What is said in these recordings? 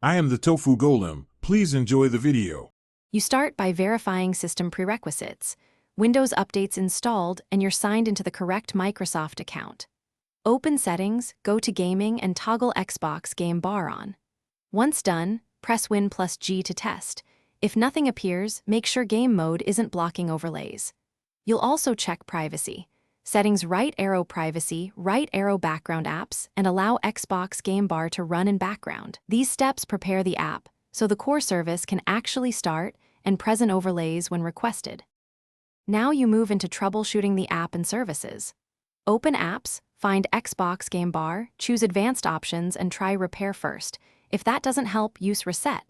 I am the Tofu Golem. Please enjoy the video. You start by verifying system prerequisites. Windows updates installed and you're signed into the correct Microsoft account. Open Settings, go to Gaming and toggle Xbox Game Bar on. Once done, press Win+G to test. If nothing appears, make sure Game Mode isn't blocking overlays. You'll also check Privacy. Settings right arrow Privacy, right arrow Background Apps, and allow Xbox Game Bar to run in background. These steps prepare the app, so the core service can actually start and present overlays when requested. Now you move into troubleshooting the app and services. Open Apps, find Xbox Game Bar, choose Advanced Options and try Repair first. If that doesn't help, use Reset.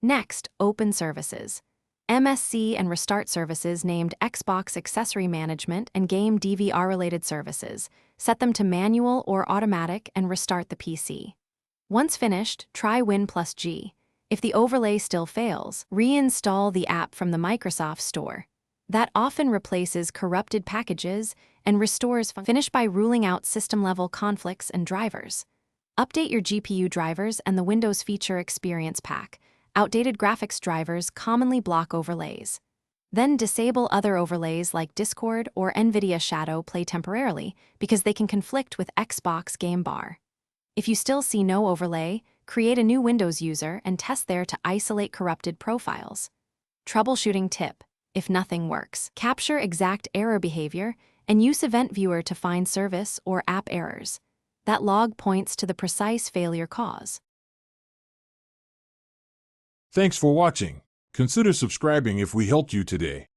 Next, open Services. MSC and Restart services named Xbox Accessory Management and Game DVR-related services. Set them to manual or automatic and restart the PC. Once finished, try Win+G. If the overlay still fails, reinstall the app from the Microsoft Store. That often replaces corrupted packages and restores finish by ruling out system-level conflicts and drivers. Update your GPU drivers and the Windows Feature Experience Pack. Outdated graphics drivers commonly block overlays. Then disable other overlays like Discord or NVIDIA Shadow Play temporarily because they can conflict with Xbox Game Bar. If you still see no overlay, create a new Windows user and test there to isolate corrupted profiles. Troubleshooting tip: if nothing works, capture exact error behavior and use Event Viewer to find service or app errors. That log points to the precise failure cause. Thanks for watching. Consider subscribing if we helped you today.